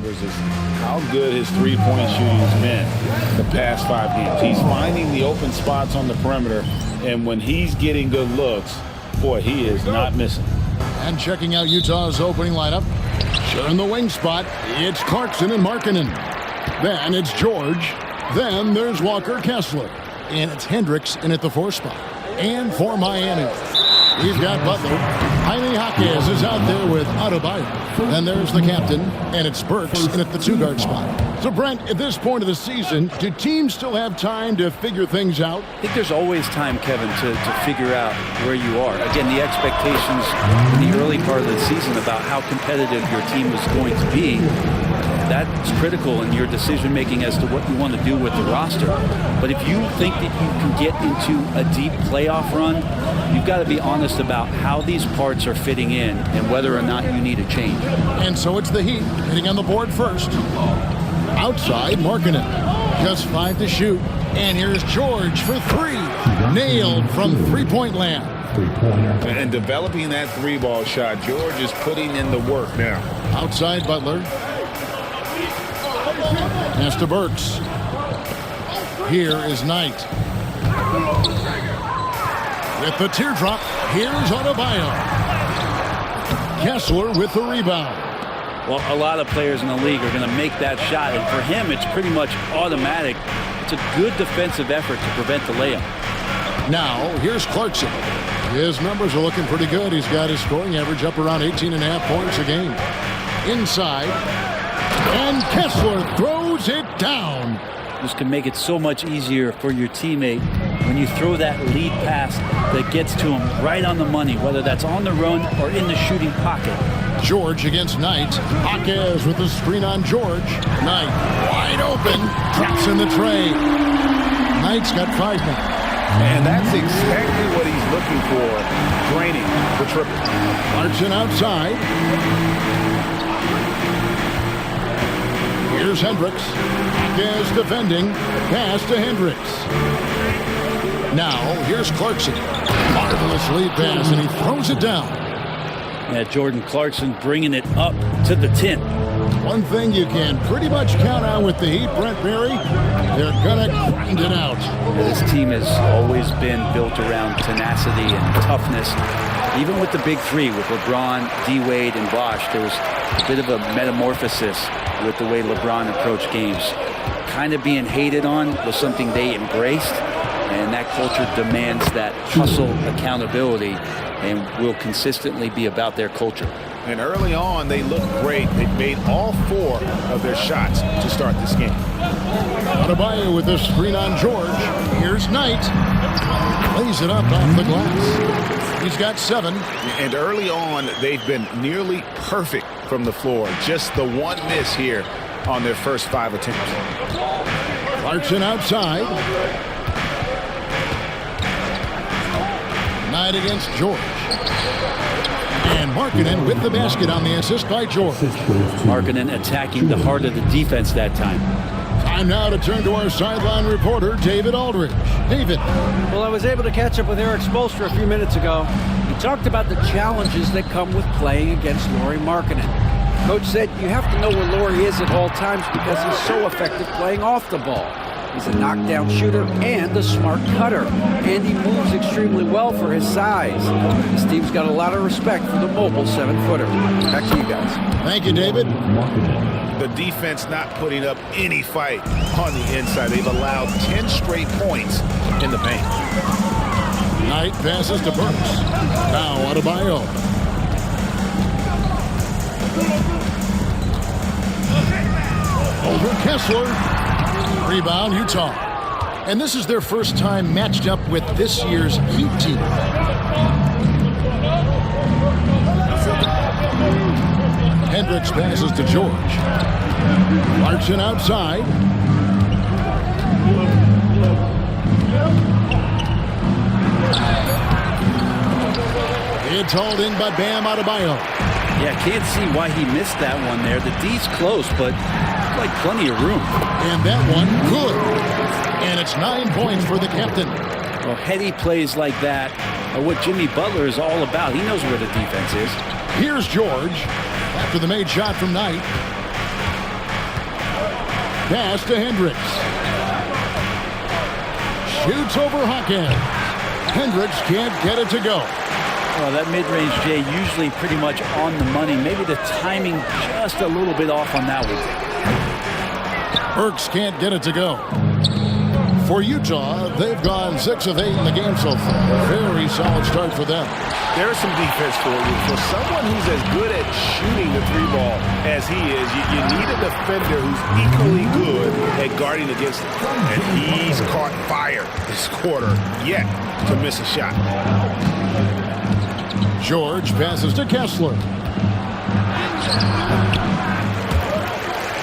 numbers is how good his three-point shooting has been the past 5 games. He's finding the open spots on the perimeter, and when he's getting good looks, boy, he is not missing. And checking out Utah's opening lineup, sharing the wing spot, it's Clarkson and Markkanen. Then it's George. Then there's Walker Kessler. And it's Hendricks in at the 4 spot. And for Miami, we've got Butler. Jaime Jaquez is out there with Adebayo. And there's the captain, and it's Burks in at the 2-guard spot. So, Brent, at this point of the season, do teams still have time to figure things out? I think there's always time, Kevin, to figure out where you are. Again, the expectations in the early part of the season about how competitive your team is going to be, that's critical in your decision-making as to what you want to do with the roster. But if you think that you can get into a deep playoff run, you've got to be honest about how these parts are fitting in and whether or not you need a change. And so it's the Heat hitting on the board first. Outside, Markkanen. Just 5 to shoot. And here's George for 3. Nailed from three-point land. And developing that 3-ball shot, George is putting in the work now. Outside, Butler. Pass to Burks. Here is Knight. With the teardrop, here's Adebayo. Kessler with the rebound. Well, a lot of players in the league are going to make that shot, and for him, it's pretty much automatic. It's a good defensive effort to prevent the layup. Now, here's Clarkson. His numbers are looking pretty good. He's got his scoring average up around 18.5 points a game. Inside. And Kessler throws it down. This can make it so much easier for your teammate when you throw that lead pass that gets to him right on the money, whether that's on the run or in the shooting pocket. George against Knight. Jaquez with the screen on George. Knight wide open. Drops in the tray. Knight's got 5 now. And that's exactly what he's looking for. Draining the triple. Clarkson outside. Here's Hendricks. Jaquez defending. Pass to Hendricks. Now, here's Clarkson. Marvelous lead pass, and he throws it down. Yeah, Jordan Clarkson bringing it up to the 10. One thing you can pretty much count on with the Heat, Brent Berry, they're going to grind it out. This team has always been built around tenacity and toughness. Even with the big 3, with LeBron, D-Wade, and Bosh, there was a bit of a metamorphosis with the way LeBron approached games. Kind of being hated on was something they embraced, and that culture demands that hustle accountability and will consistently be about their culture. And early on, they looked great. They made all 4 of their shots to start this game. Adebayo with the screen on George. Here's Knight. Lays it up off the glass. He's got 7. And early on, they've been nearly perfect from the floor. Just the one miss here on their first 5 attempts. Clarkson outside. Knight against George. And Markkanen with the basket on the assist by George. Markkanen attacking the heart of the defense that time. Time now to turn to our sideline reporter, David Aldridge. David. Well, I was able to catch up with Eric Spoelstra a few minutes ago. He talked about the challenges that come with playing against Lauri Markkanen. Coach said you have to know where Lauri is at all times because he's so effective playing off the ball. He's a knockdown shooter and a smart cutter, and he moves extremely well for his size. This team's got a lot of respect for the mobile 7-footer. Back to you guys. Thank you, David. The defense not putting up any fight on the inside. They've allowed 10 straight points in the paint. Knight passes to Burks. Now Adebayo. Over Kessler. Rebound, Utah. And this is their first time matched up with this year's Heat team. Hendricks passes to George. Clarkson outside. It's hauled in by Bam Adebayo. Yeah, can't see why he missed that one there. The D's close, but like plenty of room. And that one good. And it's 9 points for the captain. Well, heady plays like that are what Jimmy Butler is all about. He knows where the defense is. Here's George after the made shot from Knight. Pass to Hendricks. Shoots over Hawkins. Hendricks can't get it to go. Well, that mid-range, Jay, usually pretty much on the money. Maybe the timing just a little bit off on that one. Burks can't get it to go. For Utah, they've gone 6 of 8 in the game so far. Very solid start for them. There's some defense for you. For someone who's as good at shooting the 3-ball as he is, you need a defender who's equally good at guarding against it. And he's caught fire this quarter yet to miss a shot. George passes to Kessler.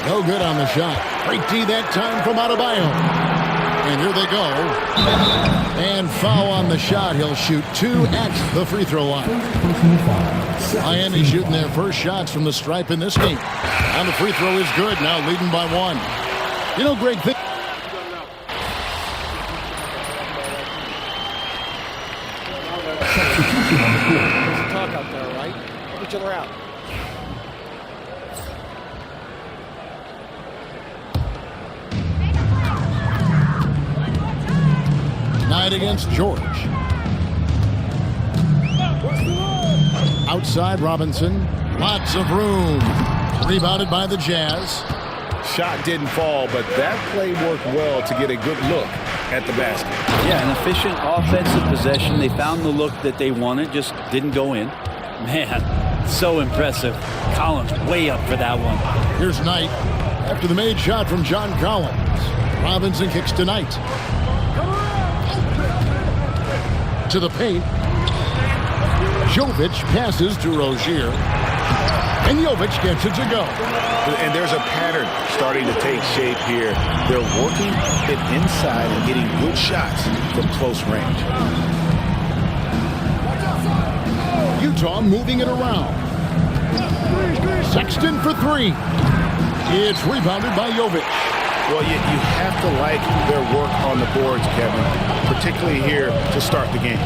No good on the shot. Great D that time from Adebayo. And here they go. And foul on the shot. He'll shoot 2 at the free throw line. Miami shooting their first shots from the stripe in this game. And the free throw is good. Now leading by 1. You know, Greg, Talk out there, right? Help each other out. Knight against George. Outside Robinson. Lots of room. Rebounded by the Jazz. Shot didn't fall, but that play worked well to get a good look at the basket. Yeah, an efficient offensive possession. They found the look that they wanted, just didn't go in. Man, so impressive. Collins way up for that one. Here's Knight after the made shot from John Collins. Robinson kicks to Knight. To the paint. Jovic passes to Rozier. And Jovic gets it to go. And there's a pattern starting to take shape here. They're working it inside and getting good shots from close range. Utah moving it around. Sexton for 3. It's rebounded by Jovic. Well, you have to like their work on the boards, Kevin, particularly here to start the game.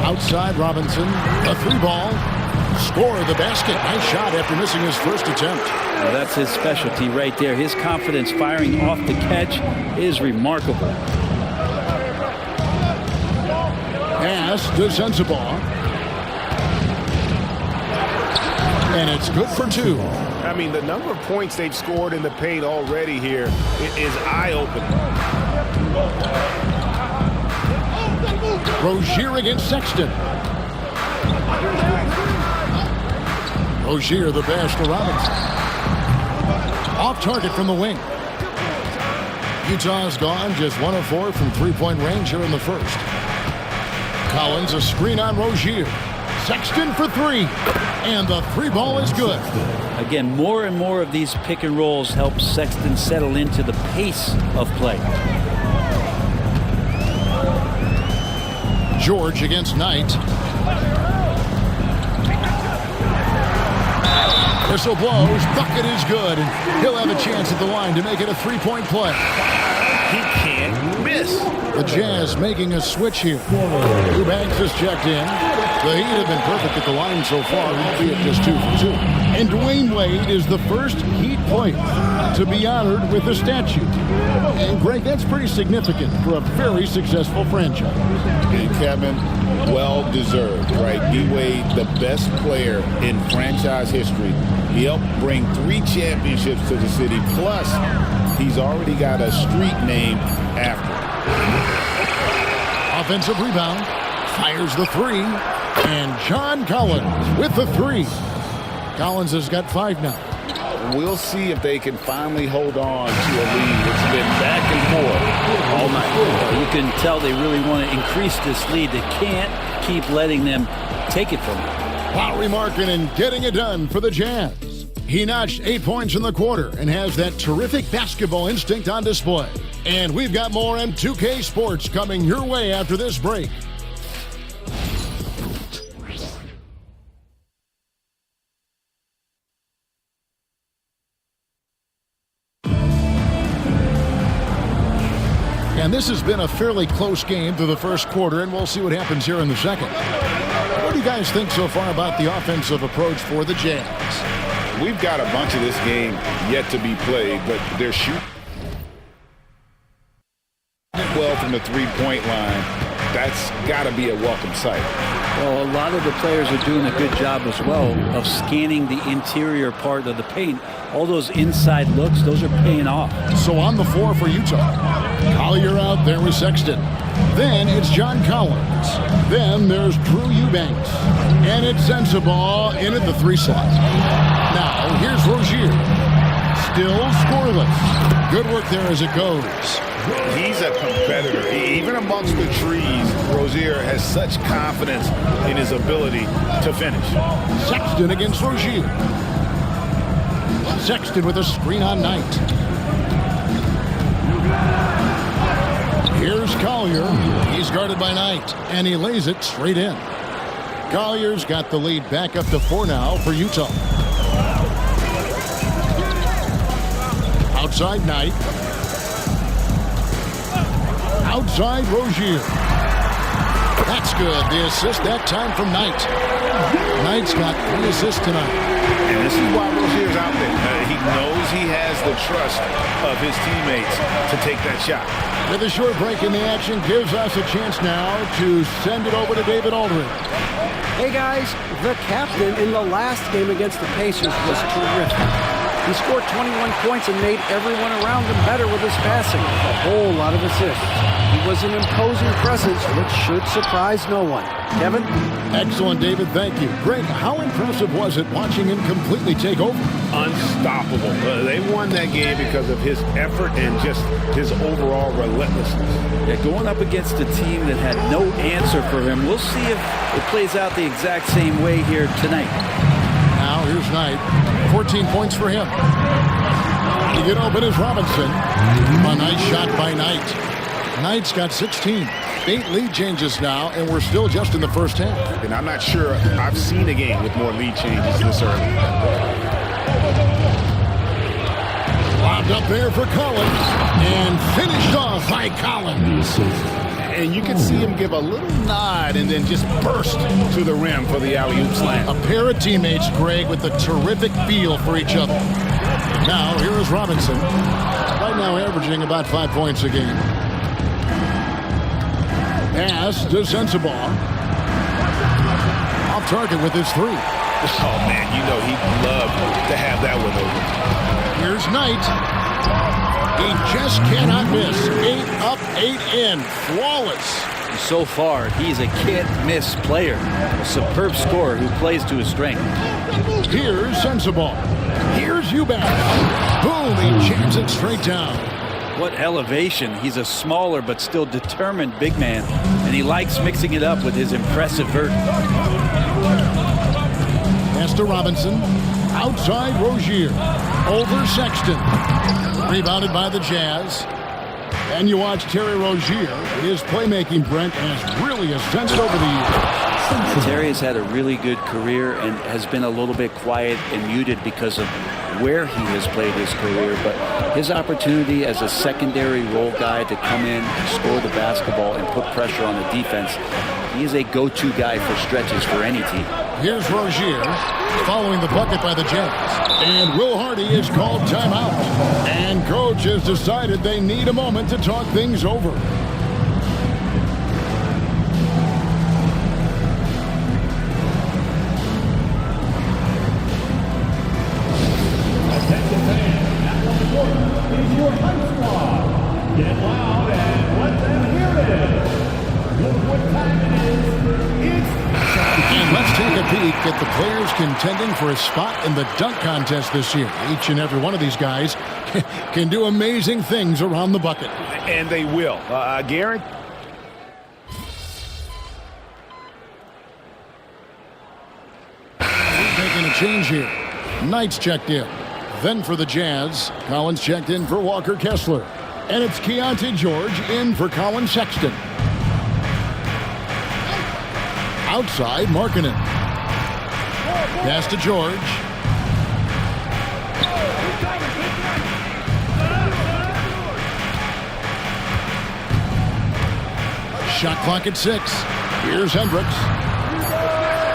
Outside Robinson, a 3-ball. Score the basket. Nice shot after missing his first attempt. Well, that's his specialty right there. His confidence firing off the catch is remarkable. Pass to Sensabaugh. And it's good for 2. I mean, the number of points they've scored in the paint already here is eye-opening. Rozier against Sexton. Rozier the pass to Robinson. Off target from the wing. Utah's gone just 1 of 4 from 3-point range here in the first. Collins a screen on Rozier. Sexton for 3. And the 3-ball is good. Again, more and more of these pick and rolls help Sexton settle into the pace of play. George against Knight. Whistle blows. Bucket is good. And he'll have a chance at the line to make it a 3-point play. He can't miss. The Jazz making a switch here. Eubanks is checked in. The Heat have been perfect at the line so far, albeit just 2 for 2. And Dwayne Wade is the first Heat player to be honored with a statue. And Greg, that's pretty significant for a very successful franchise. And Kevin, well deserved, right? D-Wade, the best player in franchise history. He helped bring 3 championships to the city. Plus, he's already got a street named after him. Offensive rebound. Fires the 3. And John Collins with the 3. Collins has got 5 now. We'll see if they can finally hold on to a lead. It's been back and forth all night. You can tell they really want to increase this lead. They can't keep letting them take it from them. Lowry Markkanen getting it done for the Jazz. He notched 8 points in the quarter and has that terrific basketball instinct on display. And we've got more M2K Sports coming your way after this break. And this has been a fairly close game through the first quarter, and we'll see what happens here in the second. What do you guys think so far about the offensive approach for the Jazz? We've got a bunch of this game yet to be played, but they're shooting well from the three-point line. That's got to be a welcome sight. Well, a lot of the players are doing a good job as well of scanning the interior part of the paint. All those inside looks, those are paying off. So on the floor for Utah, Collier out there with Sexton. Then it's John Collins. Then there's Drew Eubanks. And it's Sensabaugh in at the 3 slot. Now here's Rozier. Still scoreless. Good work there as it goes. He's a competitor. Even amongst the trees, Rozier has such confidence in his ability to finish. Sexton against Rozier. Sexton with a screen on Knight. Here's Collier. He's guarded by Knight, and he lays it straight in. Collier's got the lead back up to 4 now for Utah. Outside Knight. Outside Rozier. That's good. The assist that time from Knight. Knight's got 3 assists tonight. And this is why Rozier's out there. He knows he has the trust of his teammates to take that shot. With a short break in the action, gives us a chance now to send it over to David Aldridge. Hey guys, the captain in the last game against the Pacers was terrific. He scored 21 points and made everyone around him better with his passing. A whole lot of assists. He was an imposing presence, which should surprise no one. Kevin? Excellent, David. Thank you. Greg, how impressive was it watching him completely take over? Unstoppable. They won that game because of his effort and just his overall relentlessness. Yeah, going up against a team that had no answer for him. We'll see if it plays out the exact same way here tonight. Now here's Knight. 14 points for him. To get open is Robinson. A nice shot by Knight. Knight's got 16. 8 lead changes now, and we're still just in the first half. And I'm not sure I've seen a game with more lead changes this early. Lobbed up there for Collins, and finished off by Collins. And you can see him give a little nod and then just burst to the rim for the alley-oop slam. A pair of teammates, Greg, with a terrific feel for each other. Now, here is Robinson. Right now averaging about 5 points a game. Pass to Sensabaugh. Off target with his 3. Oh, man, you know he'd love to have that one over. Here's Knight. He just cannot miss. 8 up, 8 in. Flawless. So far, he's a can't-miss player. A superb scorer who plays to his strength. Here's Sensabaugh. Here's Eubanks. Boom, he jams it straight down. What elevation. He's a smaller but still determined big man, and he likes mixing it up with his impressive vert. Pass to Robinson. Outside Rozier. Over Sexton. Rebounded by the Jazz. And you watch Terry Rozier. His playmaking, Brent, has really ascended over the years. Terry has had a really good career and has been a little bit quiet and muted because of where he has played his career, but his opportunity as a secondary role guy to come in, score the basketball, and put pressure on the defense, he is a go-to guy for stretches for any team. Here's Rozier following the bucket by the Jazz. And Will Hardy is called timeout. And coach has decided they need a moment to talk things over. Get loud and let them hear it. Look what time it is. And let's take a peek at the players contending for a spot in the dunk contest this year. Each and every one of these guys can do amazing things around the bucket. And they will. Garen? Taking a change here. Knight's checked in. Then for the Jazz, Collins checked in for Walker Kessler. And it's Keontae George in for Colin Sexton. Outside, Markkanen. Pass to George. Shot clock at 6. Here's Hendricks.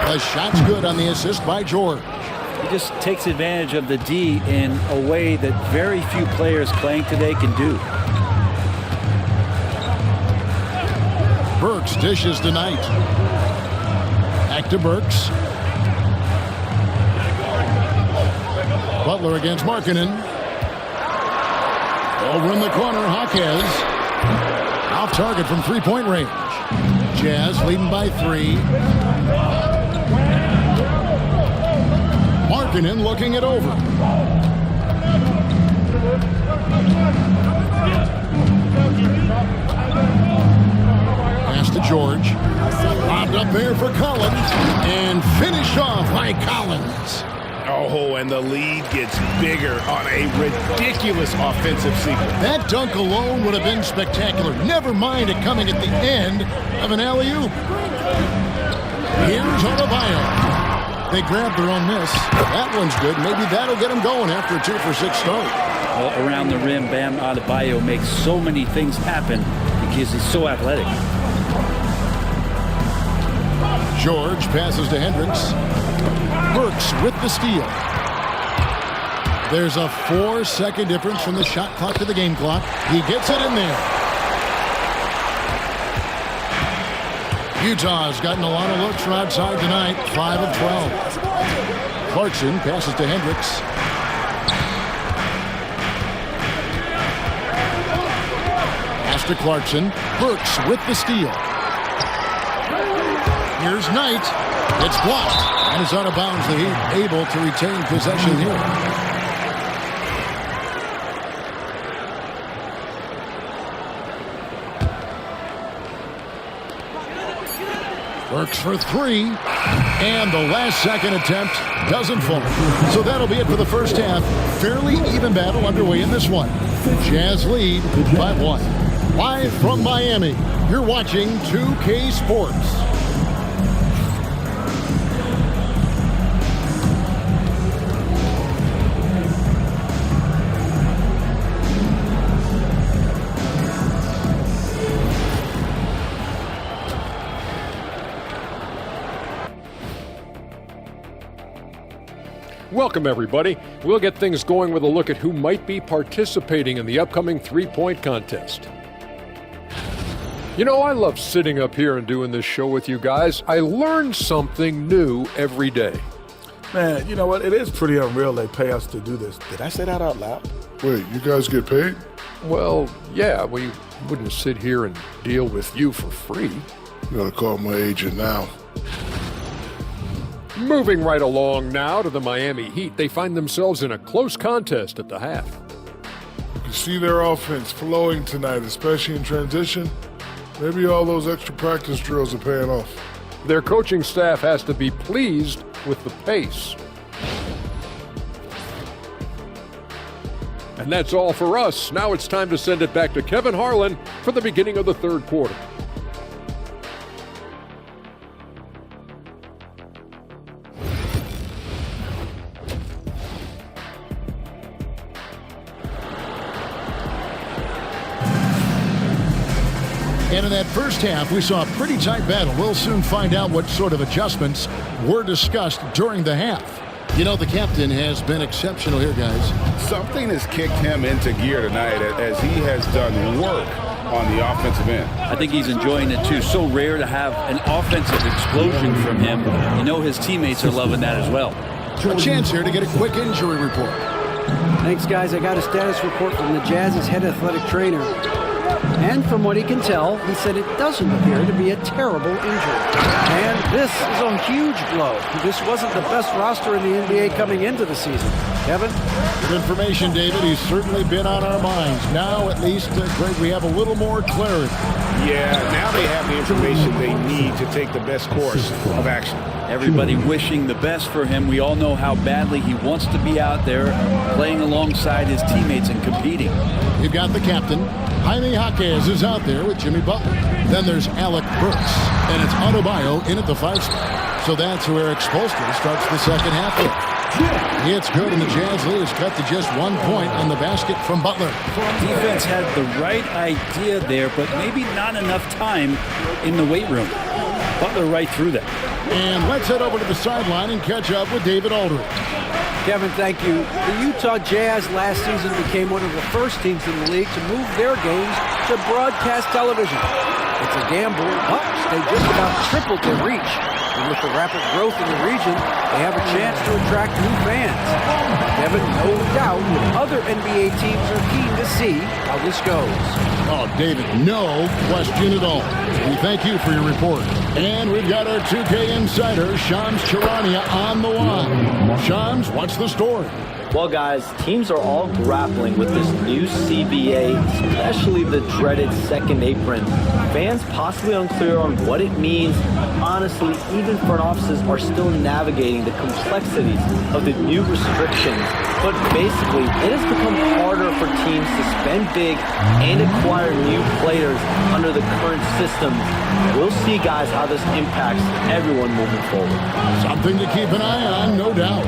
The shot's good on the assist by George. He just takes advantage of the D in a way that very few players playing today can do. Burks dishes to Knight. Back to Burks. Butler against Markkanen. Over in the corner, Jaquez. Off target from three-point range. Jazz leading by 3. Markkanen looking it over. Pass to George. Lobbed up there for Collins. And finished off by Collins. Oh, and the lead gets bigger on a ridiculous offensive sequence. That dunk alone would have been spectacular. Never mind it coming at the end of an alley-oop. Here's Adebayo. They grabbed their own miss. That one's good. Maybe that'll get them going after a 2-for-6 start. Well, around the rim, Bam Adebayo makes so many things happen because he's so athletic. George passes to Hendricks. Burks with the steal. There's a 4-second difference from the shot clock to the game clock. He gets it in there. Utah's gotten a lot of looks from outside tonight. 5 of 12. Clarkson passes to Hendricks. Pass to Clarkson. Burks with the steal. Here's Knight. It's blocked. And it's out of bounds. The Heat able to retain possession here. Works for 3. And the last second attempt doesn't fall. So that'll be it for the first half. Fairly even battle underway in this one. Jazz lead by 1. Live from Miami, you're watching 2K Sports. Welcome, everybody. We'll get things going with a look at who might be participating in the upcoming three-point contest. You know, I love sitting up here and doing this show with you guys. I learn something new every day. Man, you know what? It is pretty unreal they pay us to do this. Did I say that out loud? Wait, you guys get paid? Well, yeah, we wouldn't sit here and deal with you for free. You gotta call my agent now. Moving right along now to the Miami Heat, they find themselves in a close contest at the half. You can see their offense flowing tonight, especially in transition. Maybe all those extra practice drills are paying off. Their coaching staff has to be pleased with the pace. And that's all for us. Now it's time to send it back to Kevin Harlan for the beginning of the third quarter. And in that first half, we saw a pretty tight battle. We'll soon find out what sort of adjustments were discussed during the half. You know, the captain has been exceptional here, guys. Something has kicked him into gear tonight as he has done work on the offensive end. I think he's enjoying it too. So rare to have an offensive explosion from him. You know his teammates are loving that as well. A chance here to get a quick injury report. Thanks, guys. I got a status report from the Jazz's head athletic trainer. And from what he can tell, he said it doesn't appear to be a terrible injury. And this is a huge blow. This wasn't the best roster in the NBA coming into the season. Kevin? Good information, David. He's certainly been on our minds. Now, at least, Greg, we have a little more clarity. Yeah, now they have the information they need to take the best course of action. Everybody wishing the best for him. We all know how badly he wants to be out there playing alongside his teammates and competing. You've got the captain. Jaime Jaquez is out there with Jimmy Butler. Then there's Alec Burks. And it's Adebayo in at the 5 spot. So that's where Eric Spoelstra starts the second half with. It's good, and the Jazz lead is cut to just 1 point on the basket from Butler. Defense had the right idea there, but maybe not enough time in the weight room. Butler right through that. And let's head over to the sideline and catch up with David Aldridge. Kevin, thank you. The Utah Jazz last season became one of the first teams in the league to move their games to broadcast television. It's a gamble, but they just about tripled their reach. And with the rapid growth in the region, they have a chance to attract new fans. Kevin, no doubt, other NBA teams are keen to see how this goes. Oh, David, no question at all. We thank you for your report. And we've got our 2K insider, Shams Charania, on the line. Shams, what's the story? Well, guys, teams are all grappling with this new CBA, especially the dreaded second apron. Fans possibly unclear on what it means. Honestly, even front offices are still navigating the complexities of the new restrictions. But basically, it has become harder for teams to spend big and acquire new players under the current systems. We'll see, guys, how this impacts everyone moving forward. Something to keep an eye on, no doubt.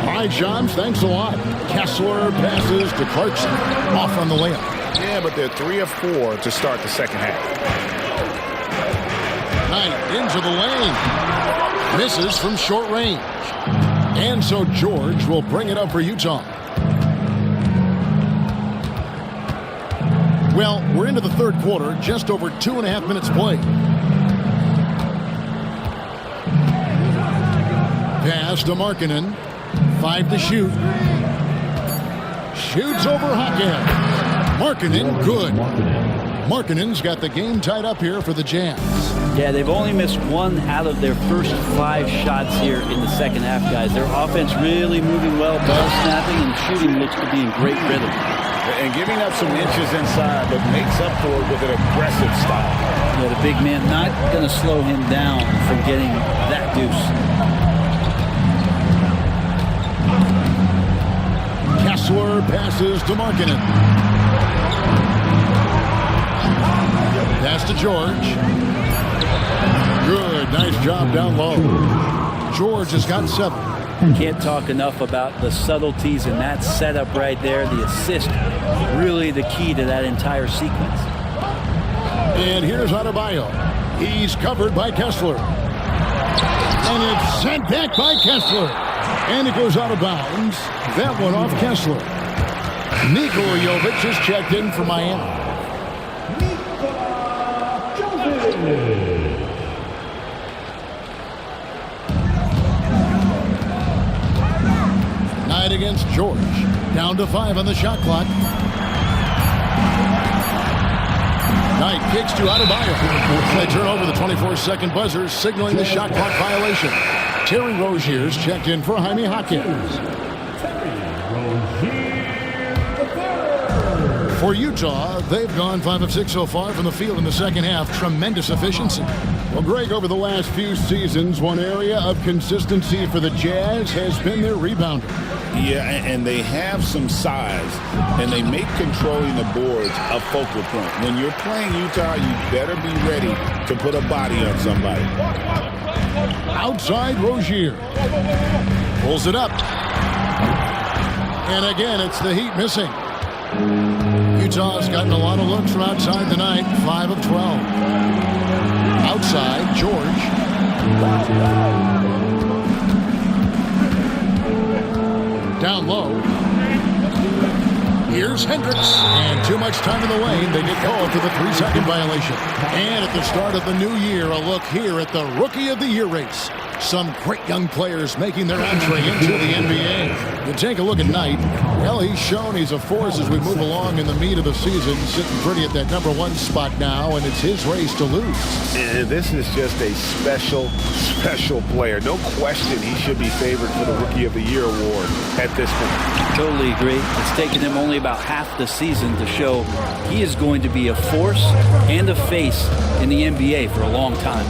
All right, Shams, thanks a lot. Kessler passes to Clarkson. Off on the layup. Yeah, but they're 3 of 4 to start the second half. Knight into the lane. Misses from short range. And so George will bring it up for Utah. Well, we're into the third quarter, just over 2.5 minutes played. Pass to Markkanen. 5 to shoot. Shoots over Hackett. Markkanen, good. Markkanen's got the game tied up here for the Jazz. Yeah, they've only missed 1 out of their first 5 shots here in the second half, guys. Their offense really moving well, ball snapping, and shooting looks to be in great rhythm. And giving up some inches inside, but makes up for it with an aggressive style. Yeah, the big man not going to slow him down from getting that deuce. Kessler passes to Markkanen. Pass to George. Good, nice job down low. George has got 7. Can't talk enough about the subtleties in that setup right there. The assist, really the key to that entire sequence. And here's Adebayo. He's covered by Kessler. And it's sent back by Kessler. And it goes out of bounds. That one off Kessler. Nikola Jovic is checked in for Miami. Knight against George. Down to 5 on the shot clock. Knight kicks to Adebayo. They turn over the 24-second buzzer, signaling the shot clock violation. Terry Rozier's checked in for Jaime Hawkins. For Utah, they've gone 5 of 6 so far from the field in the second half. Tremendous efficiency. Well, Greg, over the last few seasons, one area of consistency for the Jazz has been their rebounder. Yeah, and they have some size, and they make controlling the boards a focal point. When you're playing Utah, you better be ready to put a body on somebody. Outside Rozier. Pulls it up. And again, it's the Heat missing. Utah's gotten a lot of looks from outside tonight. 5 of 12. Outside, George. Down low. Here's Hendricks. And too much time in the lane. They get called for the 3-second violation. And at the start of the new year, a look here at the Rookie of the Year race. Some great young players making their entree into the NBA. You take a look at Knight. Well, he's shown he's a force as we move along in the meat of the season, sitting pretty at that #1 spot now, and it's his race to lose. And this is just a special player. No question he should be favored for the Rookie of the Year award at this point. Totally agree. It's taken him only about half the season to show he is going to be a force and a face in the NBA for a long time.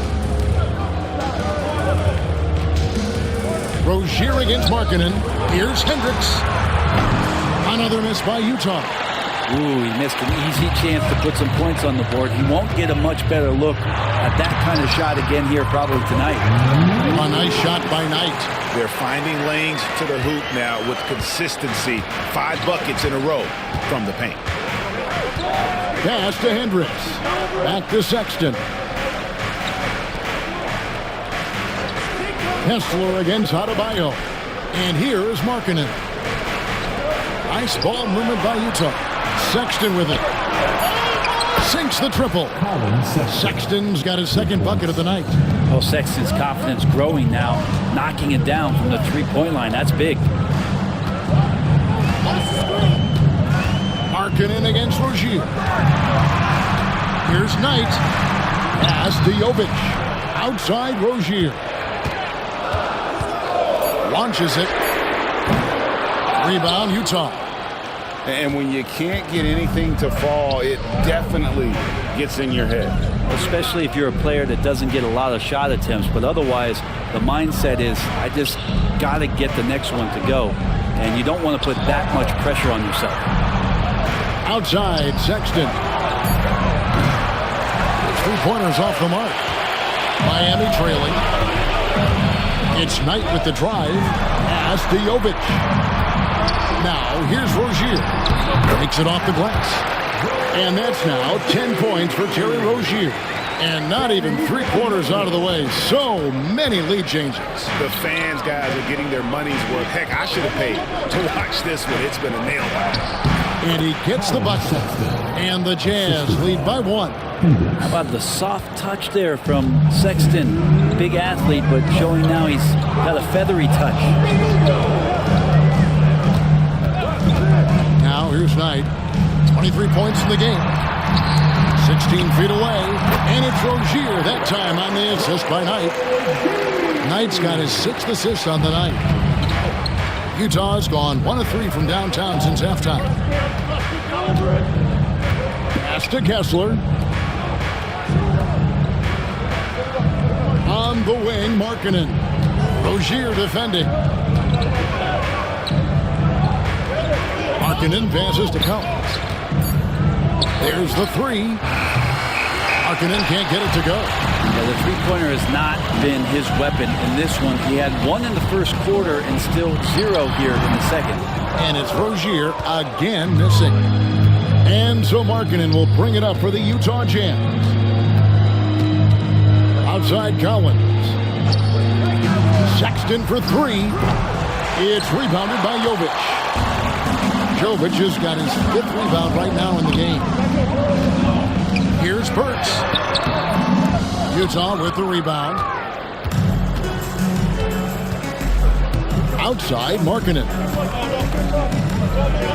Rozier against Markkanen. Here's Hendricks. Another miss by Utah. Ooh, he missed an easy chance to put some points on the board. He won't get a much better look at that kind of shot again here probably tonight. A nice shot by Knight. They're finding lanes to the hoop now with consistency. 5 buckets in a row from the paint. Pass to Hendricks. Back to Sexton. Kessler against Adebayo. And here is Markkanen. Nice ball movement by Utah. Sexton with it. Sinks the triple. Sexton's got his second bucket of the night. Well, Sexton's confidence growing now, knocking it down from the three-point line. That's big. Markkanen against Rozier. Here's Knight. Pass to Jovic. Outside Rozier. Launches it. Rebound, Utah. And when you can't get anything to fall, it definitely gets in your head. Especially if you're a player that doesn't get a lot of shot attempts. But otherwise, the mindset is, I just got to get the next one to go. And you don't want to put that much pressure on yourself. Outside, Sexton. 3-pointers off the mark. Miami trailing. It's Knight with the drive. Pass to Jovic. Now, here's Rozier. Takes it off the glass. And that's now 10 points for Terry Rozier. And not even 3/4 out of the way. So many lead changes. The fans, guys, are getting their money's worth. Heck, I should have paid to watch this one. It's been a nail biter. And he gets the bucket. And the Jazz lead by 1. How about the soft touch there from Sexton? Big athlete, but showing now he's got a feathery touch. Now here's Knight. 23 points in the game. 16 feet away. And it's Rozier that time on the assist by Knight. Knight's got his 6th assist on the night. Utah's gone 1 of 3 from downtown since halftime. Pass to Kessler. On the wing, Markkanen. Rozier defending. Markkanen passes to Collins. There's the 3. Markkanen can't get it to go. Yeah, the three-pointer has not been his weapon in this one. He had 1 in the first quarter and still 0 here in the second. And it's Rozier again missing. And so Markkanen will bring it up for the Utah Jazz. Outside Collins. Sexton for 3. It's rebounded by Jovic. Jovic has got his 5th rebound right now in the game. Here's Burks. Utah with the rebound. Outside, Markkanen.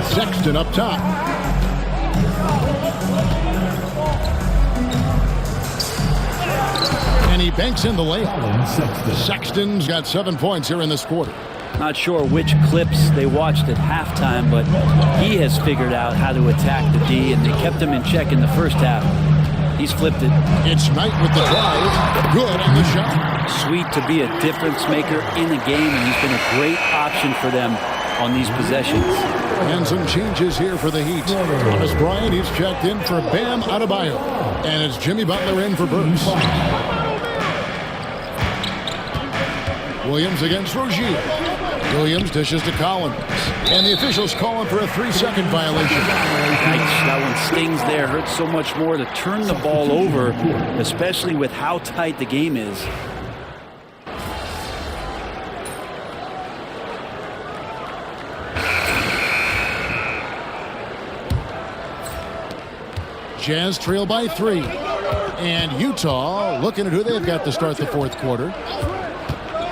Sexton up top. And he banks in the layup. Sexton's got 7 points here in this quarter. Not sure which clips they watched at halftime, but he has figured out how to attack the D, and they kept him in check in the first half. He's flipped it. It's Knight with the drive. Good on the shot. Sweet to be a difference maker in the game, and he's been a great option for them on these possessions. And some changes here for the Heat. Thomas Bryant, he's checked in for Bam Adebayo. And it's Jimmy Butler in for Burks. Williams against Rozier. Williams dishes to Collins. And the officials calling for a 3-second violation. That one stings there. Hurts so much more to turn the ball over, especially with how tight the game is. Jazz trail by 3. And Utah looking at who they've got to start the 4th quarter.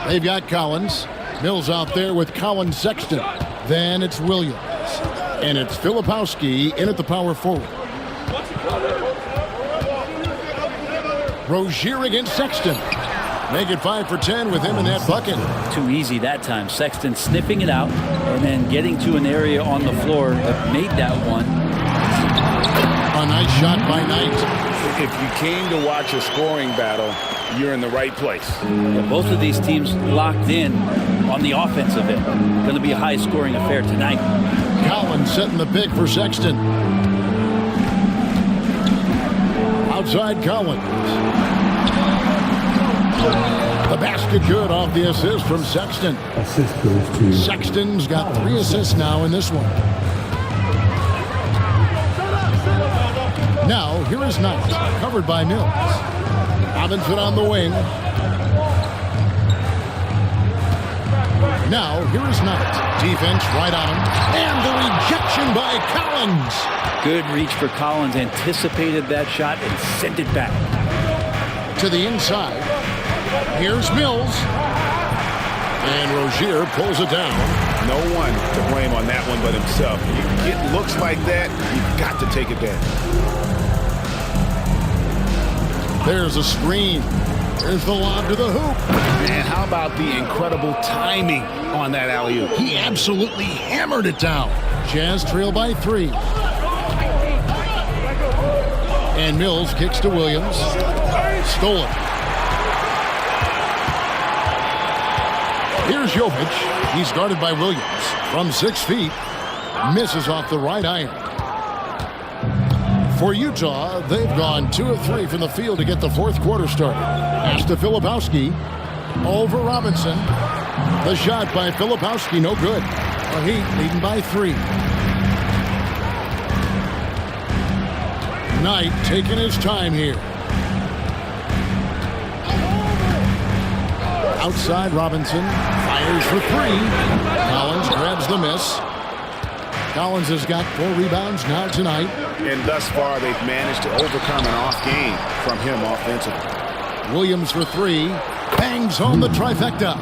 They've got Collins. Mills out there with Collins Sexton. Then it's Williams. And it's Filipowski in at the power forward. Rozier against Sexton. Make it 5 for 10 with him in that bucket. Too easy that time. Sexton sniffing it out and then getting to an area on the floor that made that one. A nice shot by Knight. If you came to watch a scoring battle, you're in the right place. Yeah, both of these teams locked in on the offensive end. Going to be a high-scoring affair tonight. Collins setting the pick for Sexton. Outside Collins. The basket good off the assist from Sexton. Assist goes to Sexton's got 3 assists now in this one. Now, here is Knight, covered by Mills. Robinson on the wing. Now, here is Knight. Defense right on him. And the rejection by Collins. Good reach for Collins. Anticipated that shot and sent it back. To the inside. Here's Mills. And Rozier pulls it down. No one to blame on that one but himself. You get looks like that, you've got to take advantage. There's a screen. There's the lob to the hoop. And how about the incredible timing on that alley-oop? He absolutely hammered it down. Jazz trail by 3. And Mills kicks to Williams. Stolen. Here's Jovic. He's guarded by Williams. From 6 feet. Misses off the right iron. For Utah, they've gone 2 of 3 from the field to get the fourth quarter started. Pass to Filipowski. Over Robinson. The shot by Filipowski, no good. The Heat leading by 3. Knight taking his time here. Outside Robinson. Fires for 3. Collins grabs the miss. Collins has got 4 rebounds now tonight. And thus far, they've managed to overcome an off game from him offensively. Williams for 3. Bangs home the trifecta.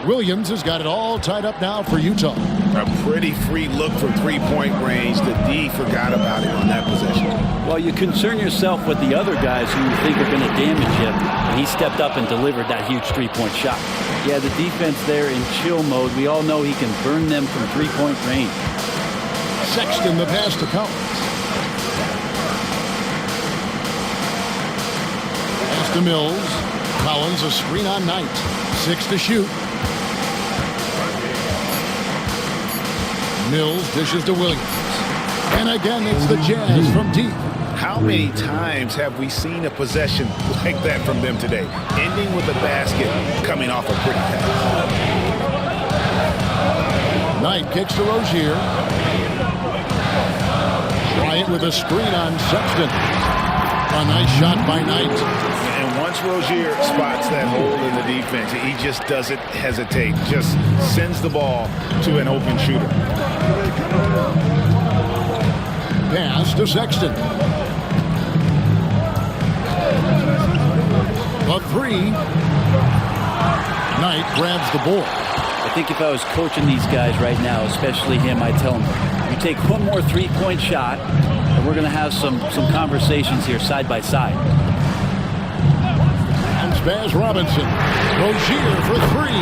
Williams has got it all tied up now for Utah. A pretty free look from three-point range. The D forgot about it on that possession. Well, you concern yourself with the other guys who you think are going to damage him, and he stepped up and delivered that huge three-point shot. Yeah, the defense there in chill mode, we all know he can burn them from three-point range. Sexton the pass to Collins. Pass to Mills. Collins a screen on Knight. 6 to shoot. Mills dishes to Williams. And again, it's the Jazz from deep. How many times have we seen a possession like that from them today? Ending with a basket, coming off a pretty pass. Knight kicks to Rozier. Bryant with a screen on Sexton. A nice shot by Knight. And once Rozier spots that hole in the defense, he just doesn't hesitate. Just sends the ball to an open shooter. Pass to Sexton. A 3. Knight grabs the board. I think if I was coaching these guys right now, especially him, I'd tell him, you take one more three-point shot, and we're going to have some conversations here side by side. And Spaz Robinson. Rozier for 3.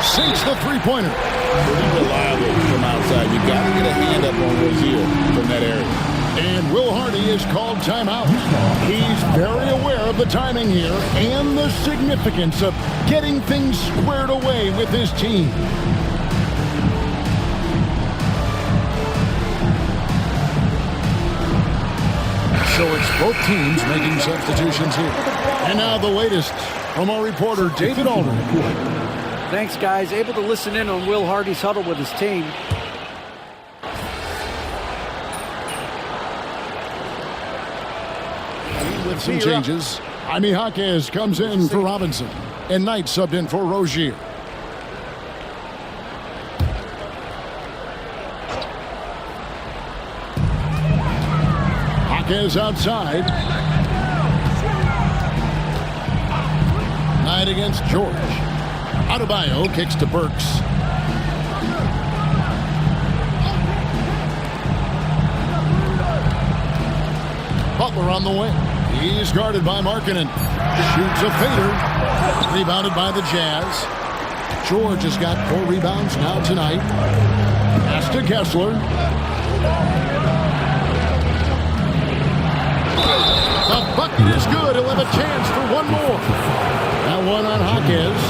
Sinks the three-pointer. Pretty reliable from outside. You got to get a hand up on Rozier from that area. And Will Hardy is called timeout. He's very aware of the timing here and the significance of getting things squared away with his team. So it's both teams making substitutions here. And now the latest from our reporter, David Aldridge. Thanks, guys. Able to listen in on Will Hardy's huddle with his team. With some changes, Jaime Jaquez comes in for Robinson, and Knight subbed in for Rozier. Jaquez outside. Knight against George. Adebayo kicks to Burks. Butler on the wing. He's guarded by Markkanen. Shoots a fader. Rebounded by the Jazz. George has got 4 rebounds now tonight. Pass to Kessler. The bucket is good. He'll have a chance for one more. That one on Jaquez.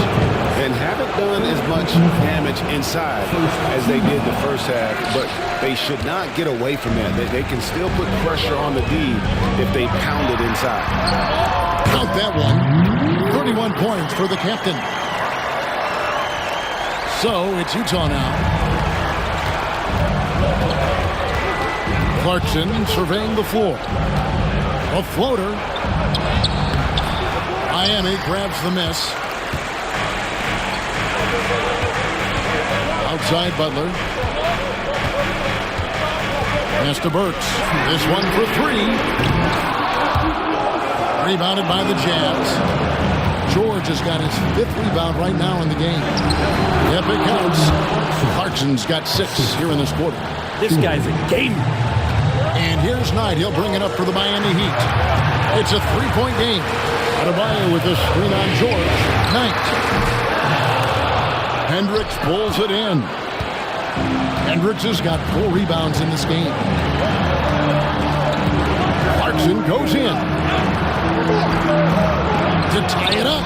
And haven't done as much damage inside as they did the first half, but they should not get away from that. They can still put pressure on the D if they pound it inside. Count that one. 31 points for the captain. So it's Utah now. Clarkson surveying the floor. A floater. Miami grabs the miss. side, Butler. Pass to Burks. This one for three. Rebounded by the Jazz. George has got his 5th rebound right now in the game. Yep, it counts. Clarkson's got 6 here in this quarter. This guy's a gamer. And here's Knight. He'll bring it up for the Miami Heat. It's a 3-point game. Adebayo with the screen on George. Knight. Hendricks pulls it in. Hendricks has got 4 rebounds in this game. Clarkson goes in to tie it up.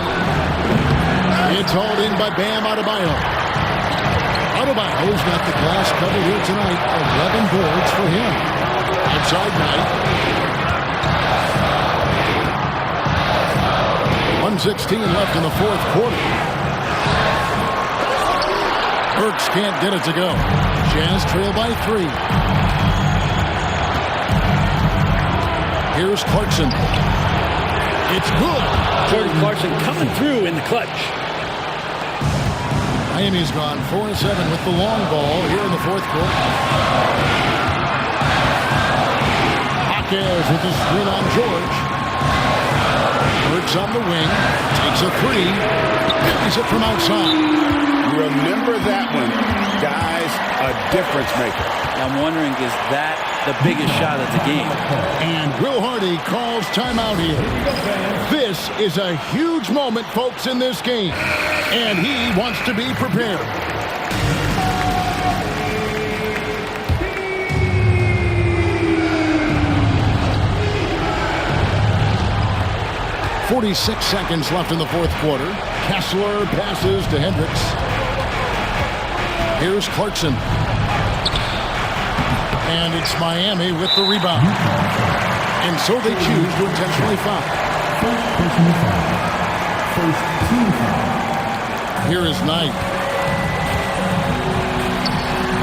It's hauled in by Bam Adebayo. Adebayo's got the glass cover here tonight. 11 boards for him. Outside Knight. 1:16 left in the 4th quarter. Burks can't get it to go. Jazz trail by 3. Here's Clarkson. It's good. Jordan Clarkson coming through in the clutch. Miami's gone 4-7 with the long ball here in the 4th quarter. Hawkins with the screen on George. Burks on the wing. Takes a 3. He's it from outside. Remember that one, guys, a difference maker. I'm wondering, is that the biggest shot of the game? And Will Hardy calls timeout here. This is a huge moment, folks, in this game. And he wants to be prepared. .46 seconds left in the 4th quarter. Kessler passes to Hendricks. Here's Clarkson. And it's Miami with the rebound. And so they choose to intentionally foul. Here is Knight.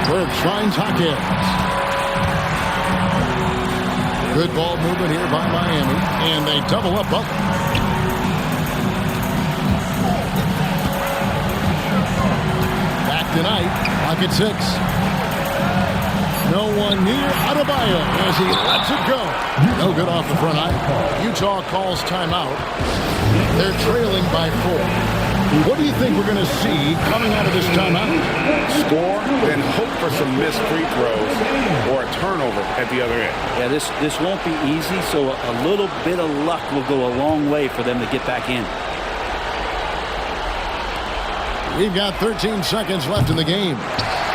Burks finds Hawkins. Good ball movement here by Miami. And they double up Butler. Back tonight, clock at 6. No one near Adebayo as he lets it go. No good off the front eye. Utah calls timeout. They're trailing by 4. What do you think we're going to see coming out of this timeout? Score, then hope for some missed free throws or a turnover at the other end. Yeah, this won't be easy, so a little bit of luck will go a long way for them to get back in. We've got 13 seconds left in the game.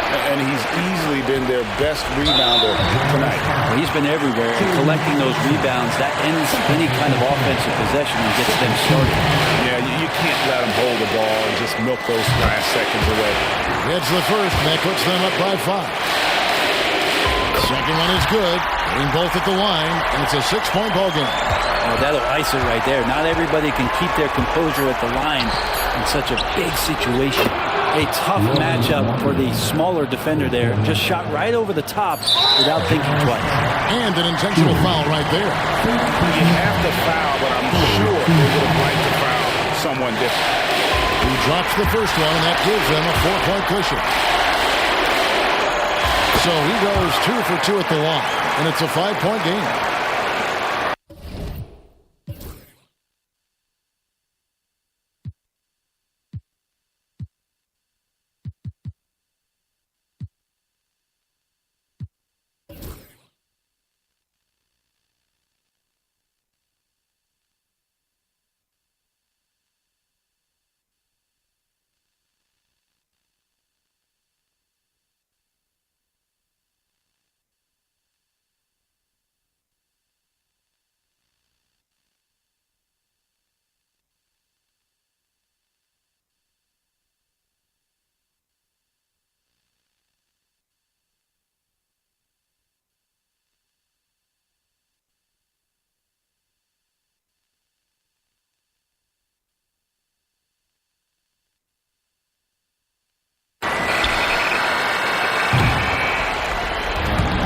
And he's easily been their best rebounder tonight. He's been everywhere, and collecting those rebounds, that ends any kind of offensive possession and gets them started. Yeah, you can't let them hold the ball and just milk those last seconds away. It's the first, and that puts them up by 5. Second one is good. Getting both at the line, and it's a 6-point ball game. Oh, that'll ice it right there. Not everybody can keep their composure at the line in such a big situation. A tough matchup for the smaller defender there. Just shot right over the top without thinking twice. And an intentional foul right there. You have to foul, but I'm sure they would have liked to foul someone different. He drops the first one, and that gives them a 4-point cushion. So he goes 2 for 2 at the line, and it's a 5-point game.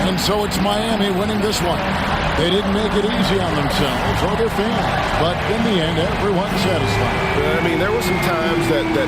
And so it's Miami winning this one. They didn't make it easy on themselves or their fans, but in the end, everyone's satisfied. I mean, there were some times that